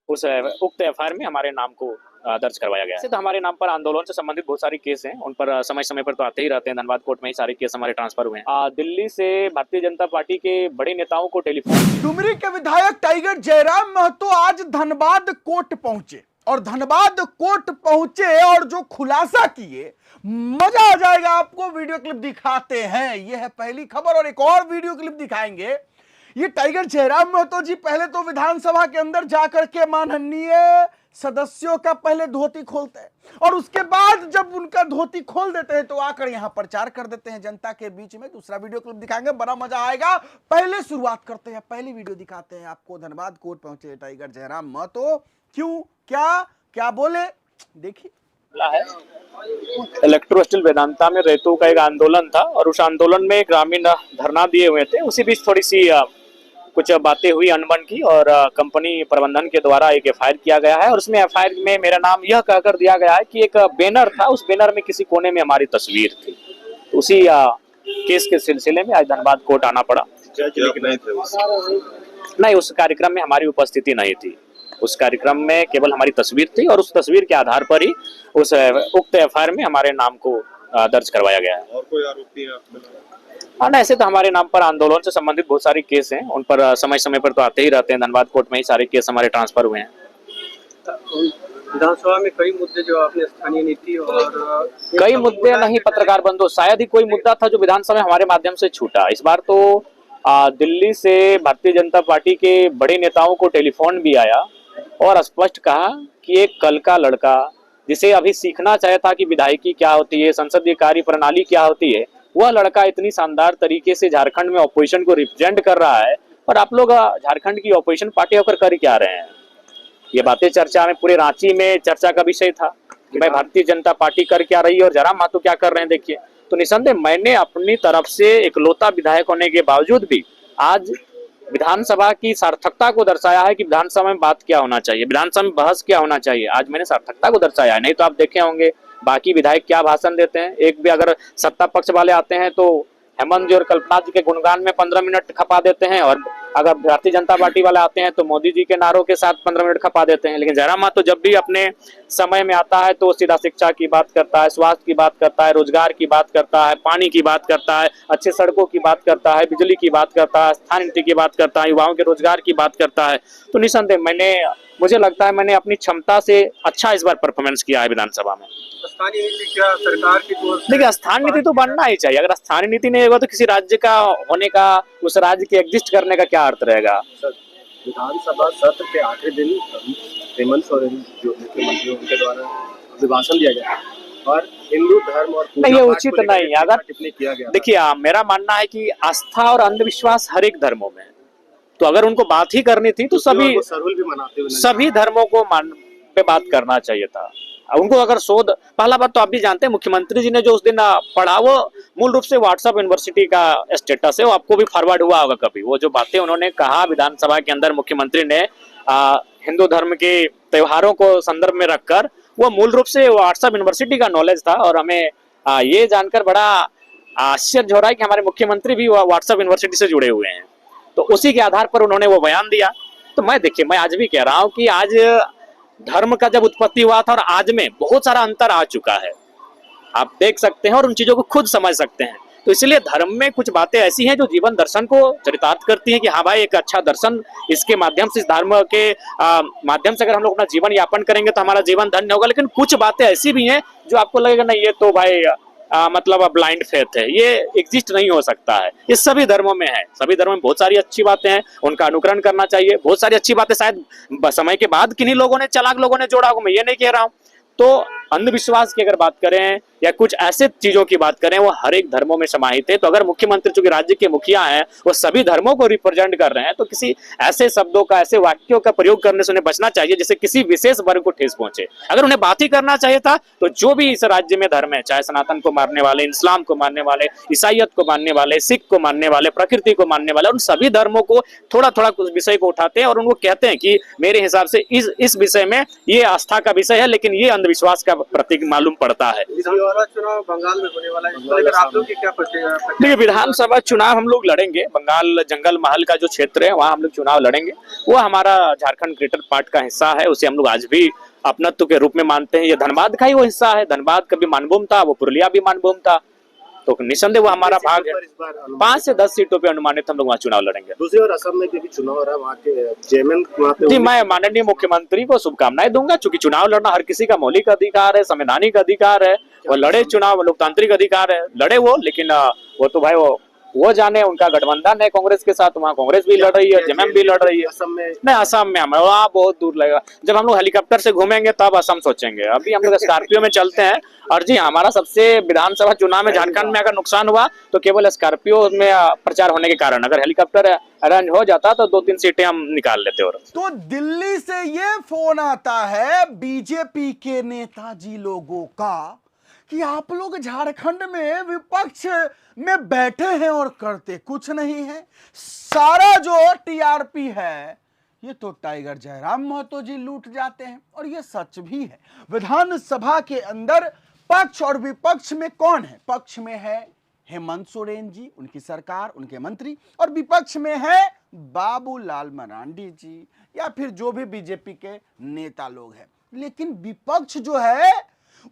उस उक्त एफआईआर में हमारे नाम को दर्ज करवाया गया है। तो हमारे नाम पर आंदोलन से संबंधित बहुत सारी केस हैं, उन पर समय समय पर तो आते ही रहते हैं। धनबाद कोर्ट में ही सारे केस हमारे ट्रांसफर हुए हैं। दिल्ली से भारतीय जनता पार्टी के बड़े नेताओं को टेलीफोन। डुमरी के विधायक टाइगर जयराम महतो आज धनबाद कोर्ट पहुंचे और धनबाद कोर्ट पहुंचे और जो खुलासा किए, मजा आ जाएगा आपको। वीडियो क्लिप दिखाते हैं, यह है पहली खबर और एक और वीडियो क्लिप दिखाएंगे। ये टाइगर जयराम महतो जी पहले तो विधानसभा के अंदर जाकर के माननीय सदस्यों का पहले धोती खोलते हैं और उसके बाद जब उनका धोती खोल देते हैं तो आकर यहां प्रचार कर देते हैं जनता के बीच में। दूसरा वीडियो क्लिप दिखाएंगे, बड़ा मजा आएगा। पहले शुरुआत करते हैं, पहली वीडियो दिखाते हैं आपको। धनबाद कोर्ट पहुंचे टाइगर जयराम महतो, क्यों, क्या बोले, देखिए। है इलेक्ट्रो स्टील वेदांता में रेतों का एक आंदोलन था और उस आंदोलन में ग्रामीण धरना दिए हुए थे। उसी बीच थोड़ी सी कुछ बातें हुई अनबन की और कंपनी प्रबंधन के द्वारा एक एफआईआर किया गया है और उसमें एफआईआर में मेरा नाम यह कहकर दिया गया है कि एक बैनर था, उस बैनर में किसी कोने में हमारी तस्वीर थी। तो उसी केस के सिलसिले में आज धनबाद कोर्ट आना पड़ा। नहीं, उस कार्यक्रम में हमारी उपस्थिति नहीं थी। उस कार्यक्रम में केवल हमारी तस्वीर थी और उस तस्वीर के आधार पर ही उस उक्त एफआईआर में हमारे नाम को दर्ज करवाया गया है। और कोई आरोपी हाँ, ऐसे तो हमारे नाम पर आंदोलन से संबंधित बहुत सारे केस हैं, उन पर समय समय पर तो आते ही रहते हैं। धनबाद कोर्ट में ही सारे केस हमारे ट्रांसफर हुए हैं। विधानसभा में कई मुद्दे जो आपने स्थानीय नीति और कई मुद्दे नहीं पत्रकार बंधु, शायद ही कोई मुद्दा था जो विधानसभा में हमारे माध्यम से छूटा। इस बार तो दिल्ली से भारतीय जनता पार्टी के बड़े नेताओं को टेलीफोन भी आया और स्पष्ट कहा कि एक कल का लड़का जिसे अभी सीखना चाहे था कि विधायिकी क्या होती है, संसदीय कार्य प्रणाली क्या होती है, वह लड़का इतनी शानदार तरीके से झारखंड में ऑपोजिशन को रिप्रेजेंट कर रहा है और आप लोग झारखंड की ऑपोजिशन पार्टी होकर कर क्या रहे हैं। ये बातें चर्चा में पूरे रांची में चर्चा का विषय था कि भाई भारतीय जनता पार्टी कर क्या रही है और जयराम महतो क्या कर रहे हैं। देखिए, तो निसंदेह मैंने अपनी तरफ से इकलौता विधायक होने के बावजूद भी आज विधानसभा की सार्थकता को दर्शाया है कि विधानसभा में बात क्या होना चाहिए, विधानसभा में बहस क्या होना चाहिए। आज मैंने सार्थकता को दर्शाया है। नहीं तो आप देखे होंगे बाकी विधायक क्या भाषण देते हैं। एक भी अगर सत्ता पक्ष वाले आते हैं तो हेमंत जी और कल्पना जी के गुणगान में 15 मिनट खपा देते हैं और अगर भारतीय जनता पार्टी वाले आते हैं तो मोदी जी के नारों के साथ 15 मिनट खपा देते हैं। लेकिन जयराम महतो जब भी अपने समय में आता है तो सीधा शिक्षा की बात करता है, स्वास्थ्य की बात करता है, रोजगार की बात करता है, पानी की बात करता है, अच्छे सड़कों की बात करता है, बिजली की बात करता है, स्थानीय नीति की बात करता है, युवाओं के रोजगार की बात करता है। तो निसंदेह मुझे लगता है मैंने अपनी क्षमता से अच्छा इस बार परफॉर्मेंस किया है विधानसभा में। स्थानीय नीति क्या सरकार की? देखिए, स्थानीय नीति तो बनना ही चाहिए। अगर स्थानीय नीति नहीं होगा तो किसी राज्य का होने का, उस राज्य के एग्जिस्ट करने का क्या अर्थ रहेगा। विधानसभा सत्र के आखिरी दिन हेमंत सोरेन जो मुख्यमंत्री उनके द्वारा अभिभाषण दिया गया और हिंदू धर्म और नहीं, ये उचित नहीं। अगर देखिए, मेरा मानना है कि आस्था और अंधविश्वास हर एक धर्मों में, तो अगर उनको बात ही करनी थी तो सभी धर्मों को पे बात करना चाहिए था। उनको अगर शोध, पहला बात तो आप भी जानते हैं मुख्यमंत्री जी ने जो उस दिन पढ़ा वो मूल रूप से व्हाट्सएप यूनिवर्सिटी का स्टेटस है, वो आपको भी फॉरवर्ड हुआ होगा कभी। वो जो बातें उन्होंने कहा विधानसभा के अंदर मुख्यमंत्री ने हिंदू धर्म के त्योहारों को संदर्भ में रखकर, वो मूल रूप से व्हाट्सएप यूनिवर्सिटी का नॉलेज था। और हमें ये जानकर बड़ा आश्चर्य हो रहा है कि हमारे मुख्यमंत्री भी व्हाट्सएप यूनिवर्सिटी से जुड़े हुए हैं। तो उसी के आधार पर उन्होंने वो बयान दिया। तो मैं आज भी कह रहा हूं कि आज धर्म का जब उत्पत्ति हुआ था और आज में बहुत सारा अंतर आ चुका है, आप देख सकते हैं और उन चीजों को खुद समझ सकते हैं। तो इसलिए धर्म में कुछ बातें ऐसी हैं जो जीवन दर्शन को चरितार्थ करती हैं कि हाँ भाई, एक अच्छा दर्शन, इसके माध्यम से, इस धर्म के माध्यम से अगर हम लोग अपना जीवन यापन करेंगे तो हमारा जीवन धन्य होगा। लेकिन कुछ बातें ऐसी भी हैं जो आपको लगेगा नहीं, ये तो भाई मतलब ब्लाइंड फेथ है, ये एग्जिस्ट नहीं हो सकता है। ये सभी धर्मों में है। सभी धर्मों में बहुत सारी अच्छी बातें हैं, उनका अनुकरण करना चाहिए। बहुत सारी अच्छी बातें शायद समय के बाद किन्हीं लोगों ने, चालाक लोगों ने जोड़ा होगा, मैं ये नहीं कह रहा हूं। तो अंधविश्वास की अगर बात करें या कुछ ऐसे चीजों की बात करें, वो हर एक धर्मों में समाहित है। तो अगर मुख्यमंत्री चूंकि राज्य के मुखिया हैं, वो सभी धर्मों को रिप्रेजेंट कर रहे हैं, तो किसी ऐसे शब्दों का, ऐसे वाक्यों का प्रयोग करने से उन्हें बचना चाहिए जिससे किसी विशेष वर्ग को ठेस पहुंचे। अगर उन्हें बात ही करना चाहिए था तो जो भी इस राज्य में धर्म है, चाहे सनातन को मानने वाले, इस्लाम को मानने वाले, ईसाइयत को मानने वाले, सिख को मानने वाले, प्रकृति को मानने वाले, उन सभी धर्मों को थोड़ा थोड़ा उस विषय को उठाते हैं और उनको कहते हैं कि मेरे हिसाब से इस विषय में ये आस्था का विषय है, लेकिन ये अंधविश्वास का प्रतीक मालूम पड़ता है। चुनाव बंगाल में होने वाला है, आप लोग की क्या देखिए, विधानसभा चुनाव हम लोग लड़ेंगे। बंगाल जंगल महल का जो क्षेत्र है वहाँ हम लोग चुनाव लड़ेंगे। वो हमारा झारखंड ग्रेटर पार्ट का हिस्सा है, उसे हम लोग आज भी अपनत्व के रूप में मानते हैं। ये धनबाद का ही वो हिस्सा है। धनबाद का भी मानभूम था, वो पुरुलिया भी मानभूम था, तो निसंदेह वो हमारा भाग है। 5 से 10 सीटों पे अनुमानित हम लोग वहाँ चुनाव लड़ेंगे। दूसरी ओर असम में भी चुनाव हो रहा है, वहाँ के चेयरमैन वहाँ पे जी, मैं माननीय मुख्यमंत्री को शुभकामनाएं दूंगा, क्योंकि चुनाव लड़ना हर किसी का मौलिक अधिकार है, संवैधानिक अधिकार है। वो लड़े, चुनाव लोकतांत्रिक अधिकार है, लड़े वो। लेकिन वो तो भाई वो जाने, उनका गठबंधन है कांग्रेस के साथ, वहाँ कांग्रेस भी लड़ रही है, जेएमएम भी लड़ रही है। नहीं, असम में हमें वहाँ बहुत दूर लगेगा। जब हम लोग हेलीकॉप्टर से घूमेंगे तब असम सोचेंगे। अभी हम लोग स्कॉर्पियो में चलते हैं। और जी, हमारा सबसे विधानसभा चुनाव में झारखंड में अगर नुकसान हुआ तो केवल स्कॉर्पियो में प्रचार होने के कारण। अगर हेलीकॉप्टर अरेंज हो जाता तो 2-3 सीटें हम निकाल लेते। और तो दिल्ली से ये फोन आता है बीजेपी के नेताजी लोगों का कि आप लोग झारखंड में विपक्ष में बैठे हैं और करते कुछ नहीं है। सारा जो टीआरपी है ये तो टाइगर जयराम महतो जी लूट जाते हैं। और ये सच भी है। विधानसभा के अंदर पक्ष और विपक्ष में कौन है? पक्ष में है हेमंत सोरेन जी, उनकी सरकार, उनके मंत्री, और विपक्ष में है बाबूलाल मरांडी जी या फिर जो भी बीजेपी के नेता लोग हैं। लेकिन विपक्ष जो है,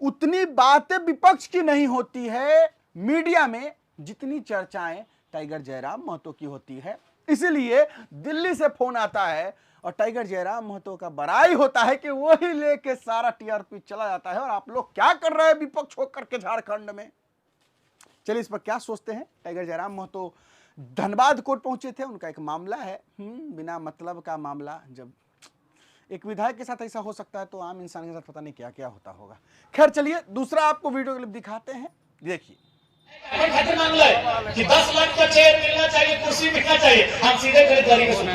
उतनी बातें विपक्ष की नहीं होती है मीडिया में जितनी चर्चाएं टाइगर जयराम महतो की होती है। इसीलिए दिल्ली से फोन आता है और टाइगर जयराम महतो का बड़ाई होता है कि वही लेके सारा टीआरपी चला जाता है। और आप लोग क्या कर रहे हैं विपक्ष होकर के झारखंड में? चलिए इस पर क्या सोचते हैं। टाइगर जयराम महतो धनबाद कोर्ट पहुंचे थे, उनका एक मामला है, बिना मतलब का मामला। जब एक विधायक के साथ ऐसा हो सकता है तो आम इंसान के साथ पता नहीं क्या क्या होता होगा। खैर चलिए दूसरा आपको वीडियो क्लिप दिखाते हैं, देखिए। खातिर मामला है कि 10 लाख का चेयर मिलना चाहिए, कुर्सी मिलना चाहिए। हम सीधे खरीदारी को सुनिए।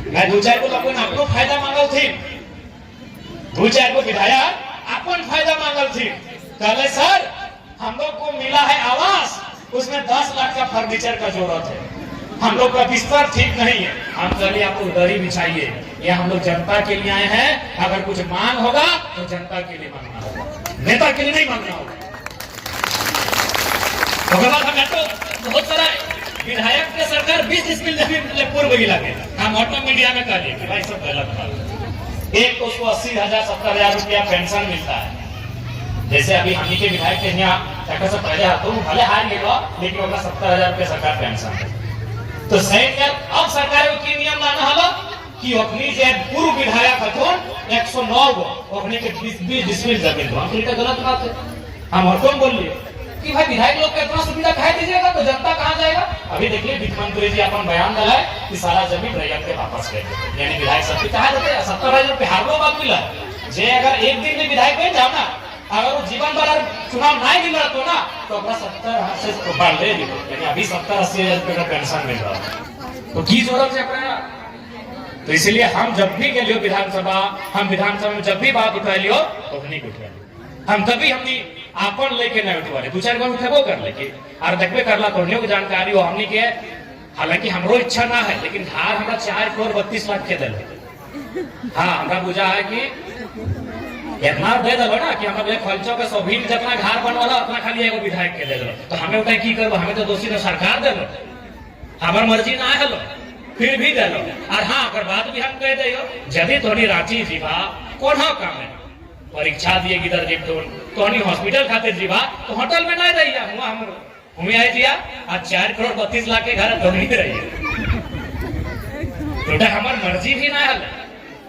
मैं 2-4 को अपन आपको फायदा मांगल थी, 2-4 को विधायक अपन फायदा मांगल थी। कहले सर हम लोग को मिला है आवास, उसमें 10 लाख का फर्नीचर का जरूरत है, हम लोग का बिस्तर ठीक नहीं है। हम चलिए आपको दरी बिछाइए, ये हम लोग जनता के लिए आए हैं। अगर कुछ मांग होगा तो जनता के लिए मांगना होगा, नेता के लिए नहीं मांगना होगा। हमें तो बहुत सारा विधायक के सरकार 20 बिल जमीन पूर्व ही लगे। हम ऑटो मीडिया में कह दिए भाई सब गलत बात। एक तो उसको 80,000 70,000 रुपया पेंशन मिलता है। जैसे अभी हम के विधायक के यहाँ से पहले हाथों भले हार गए, लेकिन उनका 70,000 रुपया सरकार पेंशन है। तो सही अब सरकार की नियम लाना हलो कि अपनी जो पूर्व विधायक हथों 109 गो अपने के 20 डिसमिल जमीन हम तो गलत बात है। हम हटों बोल लिए कि भाई विधायक लोग को इतना सुविधा कहा दीजिएगा तो जनता कहाँ जाएगा। अभी देखिए वित्त मंत्री जी अपन बयान दिला है कि सारा जमीन रैयत के वापस ले देते, यानी विधायक सब कहा देते 70,000 रुपये हारनो बात मिला जे अगर एक दिन में विधायक बन जाओ ना, अगर वो जीवन भर चुनाव नहीं मिल रहा तो ना तो अपना 70 से बढ़ ले, यानी अभी 70-80,000 रुपये का पेंशन मिल रहा है तो की जरूरत है अपना। तो इसलिए हम जब भी के लियो विधानसभा, हम विधानसभा में जब भी बात उठा लियो तो नहीं उठा लियो, हम कभी हमने आपन लेके नहीं उठवा ले, 2-4 बार उठेबो कर लेके और देखबे करला तोड़ने की जानकारी हो हमने के। हालांकि हमरो इच्छा ना है, लेकिन धार हमरा 4 करोड़ 32 लाख के दिले। हाँ हमरा बुझा है कि इतना दे दलो ना कि हम खर्चों के सभी जितना घर बनवाला उतना खाली एगो विधायक के दे दलो, तो हमें उतना की करबो, हमें तो दोषी तो सरकार दे दो, हमार मर्जी ना है फिर भी दे दो। और हाँ अगर बात भी हम कह दियो यदि थोड़ी रांची जीवा कौन काम है, परीक्षा दिए इधर जीव तो हॉस्पिटल खातिर जीवा तो होटल में नहीं रहिए, हम आए दिया आज 4 करोड़ 32 लाख के घर तो नहीं रहिए, तो हमार मर्जी भी ना है।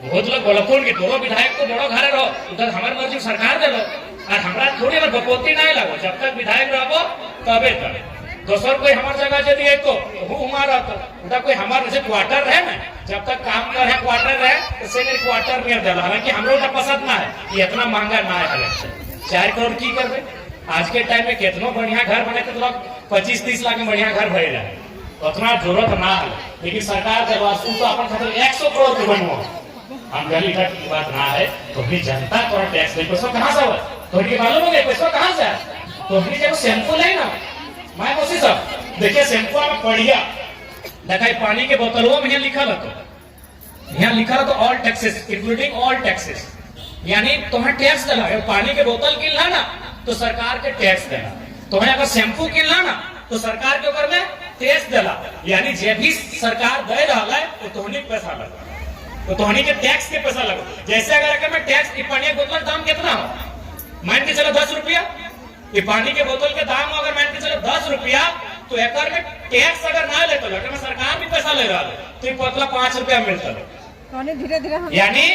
बहुत लोग बोलते कि दोनों विधायक को बड़ो घर रहो, उधर हमारी मर्जी सरकार दे लो और हमारा थोड़ी बार बपोती नहीं लगो। जब तक विधायक रहो तबे तक दोसर कोई हमारे जगह यदि है तो हमारा तो उधर कोई हमारे जैसे क्वार्टर रहे ना, जब तक काम कर रहे क्वार्टर रहे तो सेकेंड क्वार्टर में दे। हालांकि हम लोग पसंद ना है कि इतना महंगा ना है, 4 करोड़ की करबे। आज के टाइम में कितनो बढ़िया घर बने तो लोग 25-30 लाख में बढ़िया घर भरे जाए, उतना जरूरत ना है। लेकिन सरकार जब तो अपन खातिर 100 करोड़ के बनवा, हम गली तक की बात ना है तो भी जनता को टैक्स दे। पैसा कहाँ से हुआ तो मालूम हो गया पैसा कहाँ से है, तो भी जब शैम्पू नहीं ना मैं कोशिश देखिए शैम्पू में बढ़िया देखा पानी के बोतलों में यहाँ लिखा तो all taxes including all taxes यानी तुम्हें टैक्स देना है। पानी के बोतल किनला ना तो सरकार के टैक्स देना, तुम्हें अगर शैम्पू किनला ना तो सरकार के ऊपर में टैक्स देला, यानी जे भी सरकार दे रहा है तो तोहनी पैसा लगा, तो तोहनी के टैक्स के पैसा लगा। जैसे अगर मैं टैक्स की पानी के बोतल का दाम कितना हो, मान के चलो 10 रुपया, ये पानी के बोतल के दाम अगर मान के चलो 10 रुपया, तो एक में टैक्स अगर ना लेते में सरकार भी पैसा ले रहा है तो ये बोतला 5 रुपया मिलता है। धीरे-धीरे यानी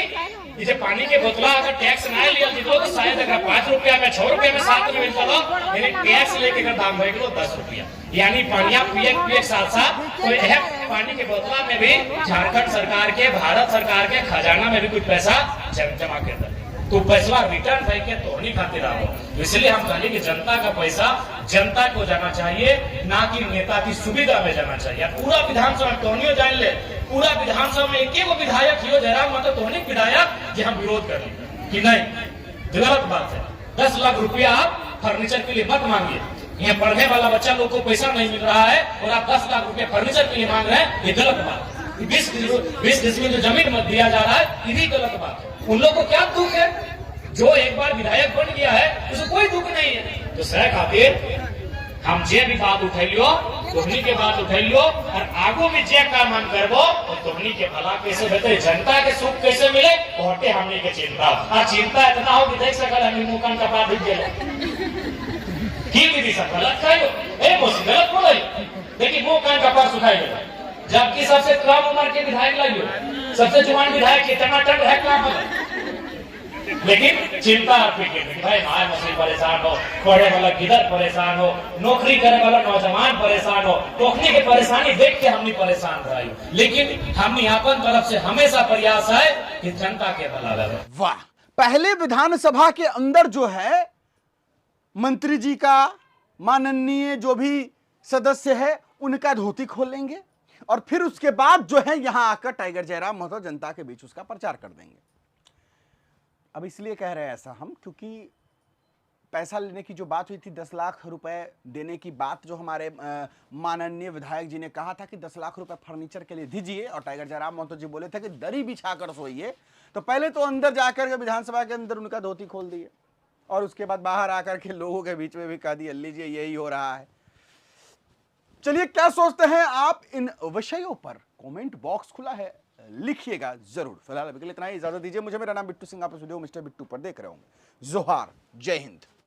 ये पानी के बोतला अगर टैक्स ना लिया तो शायद अगर 5 रुपया में 6 रुपया में 7 में मिलता था, यानी टैक्स लेके अगर दाम बढ़ गया 10 रुपया, यानी पानिया पिए साथ साथ तो यह पानी के बोतला में भी झारखंड सरकार के, भारत सरकार के खजाना में भी कुछ पैसा जमा करता है, तो पैसा रिटर्न है के तो नहीं खाते रहो। इसलिए हम कहें कि जनता का पैसा जनता को जाना चाहिए, ना कि नेता की सुविधा में जाना चाहिए। पूरा विधानसभा तोहनियो जान ले, पूरा विधानसभा में एक विधायक ही हो जयराम मतलब तोहनी विधायक कि हम विरोध कर लें कि नहीं, गलत बात है। 10 लाख रुपया आप फर्नीचर के लिए मत मांगिए, यहाँ पढ़ने वाला बच्चा लोग को पैसा नहीं मिल रहा है और आप 10 लाख रुपया फर्नीचर के लिए मांग रहे हैं, ये गलत बात है। 20 डिसमिल जो जमीन मत दिया जा रहा है, ये भी गलत बात है। उन लोगों को क्या दुख है, जो एक बार विधायक बन गया है उसे कोई दुख नहीं है। तो सह खातिर हम जे भी बात उठैलियो तोहनी के बात उठैलियो और आगू में जे काम हम करबो तो तोहनी के भला कैसे बेहतर, जनता के सुख कैसे मिले ओटे हमनी के चिंता। आ चिंता इतना हो कि देख सकल हम मुंह कान कपड़ा दिख गेले की विधि सब गलत खाइयो ए मोसी गलत बोलै, देखि मुंह कान कपड़ा सुखाई गेले, जबकि सबसे कम उम्र के विधायक लाइयो, सबसे जवान विधायक कितना टन है काम है, लेकिन चिंता और फिक्र नहीं। भाई माय मछली परेशान हो, पढ़े वाला किधर परेशान हो, नौकरी करे वाला नौजवान परेशान हो, टोकने की परेशानी देख के हमने परेशान रही, लेकिन हमने अपन तरफ से हमेशा प्रयास है कि जनता के भला रहे। वाह, पहले विधानसभा के अंदर जो है मंत्री जी का, माननीय जो भी सदस्य है उनका धोती खोलेंगे और फिर उसके बाद जो है यहां आकर टाइगर जयराम महतो जनता के बीच उसका प्रचार कर देंगे। अब इसलिए कह रहे हैं ऐसा हम क्योंकि पैसा लेने की जो बात हुई थी, 10 लाख रुपए देने की बात जो हमारे माननीय विधायक जी ने कहा था कि 10 लाख रुपए फर्नीचर के लिए दीजिए और टाइगर जयराम महतो जी बोले थे कि दरी बिछाकर सोइए, तो पहले तो अंदर जाकर के विधानसभा के अंदर उनका धोती खोल दिए और उसके बाद बाहर आकर के लोगों के बीच में भी कह दिया लीजिए यही हो रहा है। चलिए, क्या सोचते हैं आप इन विषयों पर? कमेंट बॉक्स खुला है, लिखिएगा जरूर। फिलहाल अभी के लिए इतना ही, इजाजत दीजिए मुझे। मेरा नाम बिट्टू सिंह, आप इस वीडियो मिस्टर बिट्टू पर देख रहे होंगे। जोहार, जय हिंद।